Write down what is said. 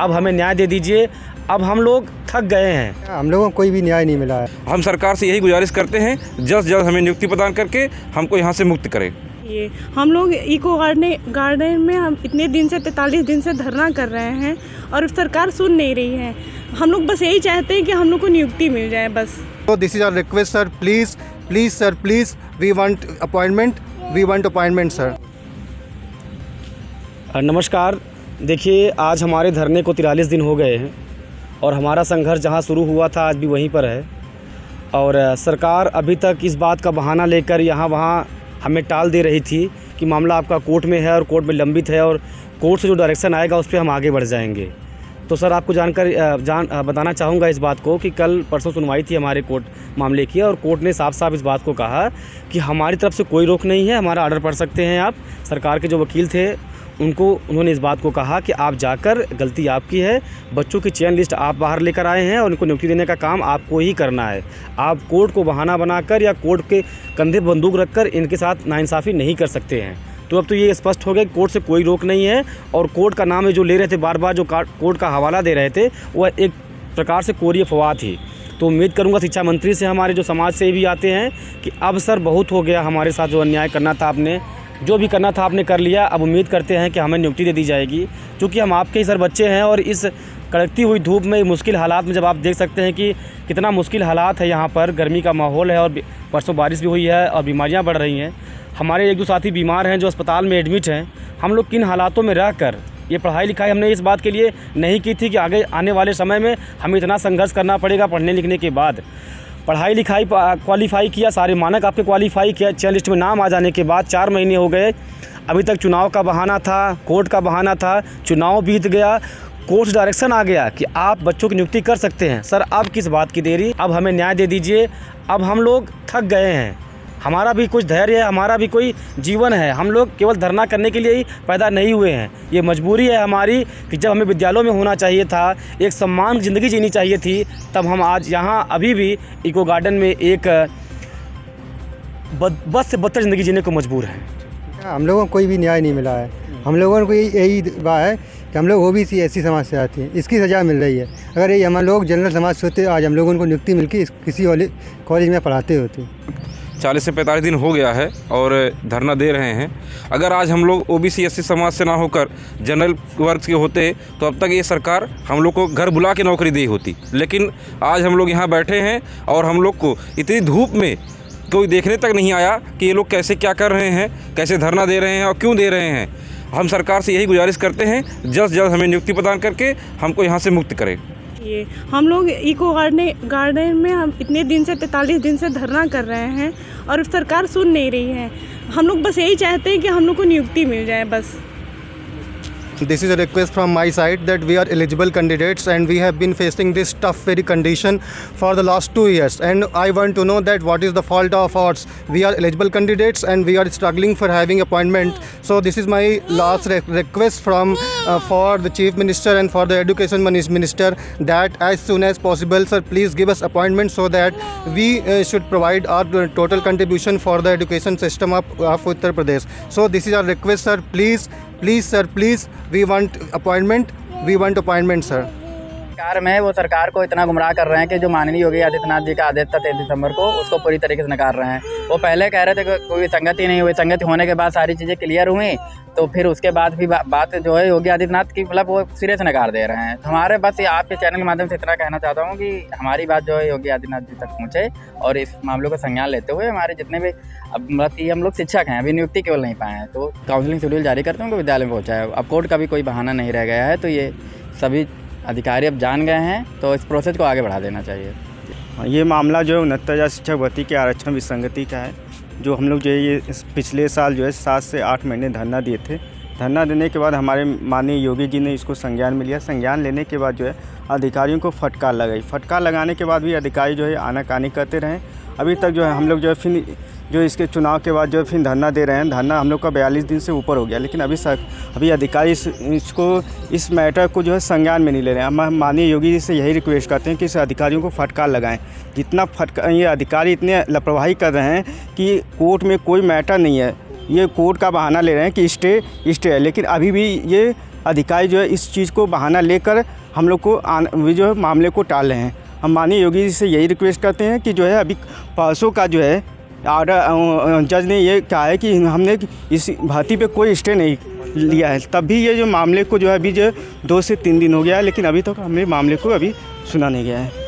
अब हमें न्याय दे दीजिए, अब हम लोग थक गए हैं। हम लोगों को कोई भी न्याय नहीं मिला है। हम सरकार से यही गुजारिश करते हैं जल्द से जल्द हमें नियुक्ति प्रदान करके हमको यहाँ से मुक्त करें। ये हम लोग इको गार्डन में हम इतने दिन से 43 दिन से धरना कर रहे हैं और सरकार सुन नहीं रही है। हम लोग बस यही चाहते हैं कि हम लोग को नियुक्ति मिल जाए बस। तो this is our request sir, please sir, please we want appointment sir. नमस्कार, देखिए आज हमारे धरने को 43 दिन हो गए हैं और हमारा संघर्ष जहां शुरू हुआ था आज भी वहीं पर है। और सरकार अभी तक इस बात का बहाना लेकर यहाँ वहाँ हमें टाल दे रही थी कि मामला आपका कोर्ट में है और कोर्ट में लंबित है और कोर्ट से जो डायरेक्शन आएगा उस पर हम आगे बढ़ जाएंगे। तो सर आपको बताना चाहूँगा इस बात को कि कल परसों सुनवाई थी हमारे कोर्ट मामले की और कोर्ट ने साफ साफ इस बात को कहा कि हमारी तरफ से कोई रोक नहीं है, हमारा ऑर्डर पढ़ सकते हैं आप। सरकार के जो वकील थे उन्होंने इस बात को कहा कि आप जाकर, गलती आपकी है, बच्चों की चयन लिस्ट आप बाहर लेकर आए हैं और उनको नियुक्ति देने का काम आपको ही करना है। आप कोर्ट को बहाना बनाकर या कोर्ट के कंधे बंदूक रखकर इनके साथ नाइंसाफ़ी नहीं कर सकते हैं। तो अब तो ये स्पष्ट हो गया कि कोर्ट से कोई रोक नहीं है और कोर्ट का नाम है जो ले रहे थे बार बार, जो कोर्ट का हवाला दे रहे थे, वह एक प्रकार से कोरी अफवाह थी। तो उम्मीद करूंगा शिक्षा मंत्री से, हमारे जो समाज से भी आते हैं, कि अब सर बहुत हो गया, हमारे साथ जो अन्याय करना था आपने, जो भी करना था आपने कर लिया। अब उम्मीद करते हैं कि हमें नियुक्ति दे दी जाएगी, क्योंकि हम आपके ही सर बच्चे हैं। और इस कड़कती हुई धूप में, मुश्किल हालात में, जब आप देख सकते हैं कि कितना मुश्किल हालात है यहाँ पर, गर्मी का माहौल है और परसों बारिश भी हुई है और बीमारियाँ बढ़ रही हैं। हमारे एक दो साथी बीमार हैं जो अस्पताल में एडमिट हैं। हम लोग किन हालातों में रह कर ये पढ़ाई लिखाई हमने इस बात के लिए नहीं की थी कि आगे आने वाले समय में हमें इतना संघर्ष करना पड़ेगा पढ़ने लिखने के बाद। पढ़ाई लिखाई क्वालिफाई किया, सारे मानक आपके क्वालिफाई किया, चयन लिस्ट में नाम आ जाने के बाद 4 महीने हो गए, अभी तक चुनाव का बहाना था, कोर्ट का बहाना था, चुनाव बीत गया, कोर्ट डायरेक्शन आ गया कि आप बच्चों की नियुक्ति कर सकते हैं। सर अब किस बात की देरी, अब हमें न्याय दे दीजिए, अब हम लोग थक गए हैं। हमारा भी कुछ धैर्य है, हमारा भी कोई जीवन है। हम लोग केवल धरना करने के लिए ही पैदा नहीं हुए हैं। ये मजबूरी है हमारी कि जब हमें विद्यालयों में होना चाहिए था, एक सम्मान ज़िंदगी जीनी चाहिए थी, तब हम आज यहाँ अभी भी इको गार्डन में एक बद से बदतर ज़िंदगी जीने को मजबूर हैं। हम लोगों को कोई भी न्याय नहीं मिला है। हम लोगों को यही बात है कि हम लोग ओबीसी एससी समाज से आते हैं, इसकी सज़ा मिल रही है। अगर ये हम लोग जनरल समाज से होते, आज हम लोगों को नियुक्ति मिलकर किसी कॉलेज में पढ़ाते होते। 40 से 45 दिन हो गया है और धरना दे रहे हैं। अगर आज हम लोग ओबीसी एससी समाज से ना होकर जनरल वर्ग के होते तो अब तक ये सरकार हम लोग को घर बुला के नौकरी दी होती। लेकिन आज हम लोग यहाँ बैठे हैं और हम लोग को इतनी धूप में कोई देखने तक नहीं आया कि ये लोग कैसे क्या कर रहे हैं, कैसे धरना दे रहे हैं और क्यों दे रहे हैं। हम सरकार से यही गुजारिश करते हैं जल्द से जल्द हमें नियुक्ति प्रदान करके हमको यहाँ से मुक्त करें। ये हम लोग इको गार्डन में हम इतने दिन से 43 दिन से धरना कर रहे हैं और सरकार सुन नहीं रही है। हम लोग बस यही चाहते हैं कि हम लोग को नियुक्ति मिल जाए बस। This is a request from my side that we are eligible candidates and we have been facing this tough very condition for the last 2 years, and I want to know that what is the fault of ours. We are eligible candidates and we are struggling for having appointment. So this is my last request from for the Chief Minister and for the Education Minister that as soon as possible, sir, please give us appointment so that we should provide our total contribution for the education system of Uttar Pradesh. So this is our request, sir. Please sir, please, we want appointment, sir. सरकार में वो सरकार को इतना गुमराह कर रहे हैं कि जो माननीय योगी आदित्यनाथ जी का आदेश था 23 दिसंबर को, उसको पूरी तरीके से नकार रहे हैं। वो पहले कह रहे थे कि कोई संगति नहीं हुई, संगति होने के बाद सारी चीज़ें क्लियर हुई, तो फिर उसके बाद भी बात जो है योगी आदित्यनाथ की, मतलब वो सिरे से नकार दे रहे हैं। तो हमारे बस आपके चैनल के माध्यम से इतना कहना चाहता हूँ कि हमारी बात जो है योगी आदित्यनाथ जी तक पहुँचे और इस मामले को संज्ञान लेते हुए हमारे जितने भी, अब मतलब कि हम लोग शिक्षक हैं, अभी नियुक्ति केवल नहीं पाए हैं, तो काउंसलिंग शेड्यूल जारी करते हैं, उनको विद्यालय में पहुँचाए। अब कोर्ट का भी कोई बहाना नहीं रह गया है, तो ये सभी अधिकारी अब जान गए हैं, तो इस प्रोसेस को आगे बढ़ा देना चाहिए। ये मामला जो है 69,000 शिक्षक भर्ती के आरक्षण विसंगति का है, जो हम लोग जो है ये पिछले साल जो है 7 से 8 महीने धरना दिए थे। धरना देने के बाद हमारे माननीय योगी जी ने इसको संज्ञान में लिया। संज्ञान लेने के बाद जो है अधिकारियों को फटकार लगाई। फटकार लगाने के बाद भी अधिकारी जो है आनाकानी करते रहे। अभी तक जो है हम लोग जो है फिर जो इसके चुनाव के बाद जो फिर धरना दे रहे हैं। धरना हम लोग का 42 दिन से ऊपर हो गया, लेकिन अभी अधिकारी इस मैटर को जो है संज्ञान में नहीं ले रहे हैं। हम माननीय योगी जी से यही रिक्वेस्ट करते हैं कि इस अधिकारियों को फटकार लगाएं। जितना ये अधिकारी इतने लापरवाही कर रहे हैं कि कोर्ट में कोई मैटर नहीं है, ये कोर्ट का बहाना ले रहे हैं कि स्टे है, लेकिन अभी भी ये अधिकारी जो है इस चीज़ को बहाना लेकर हम लोग को जो है मामले को टाल रहे हैं। हम माननीय योगी जी से यही रिक्वेस्ट करते हैं कि जो है अभी परसों का जो है ऑर्डर जज ने ये कहा है कि हमने इस भर्ती पे कोई स्टे नहीं लिया है, तब भी ये जो मामले को जो है अभी जो 2 से 3 दिन हो गया है, लेकिन अभी तक हमें मामले को अभी सुना नहीं गया है।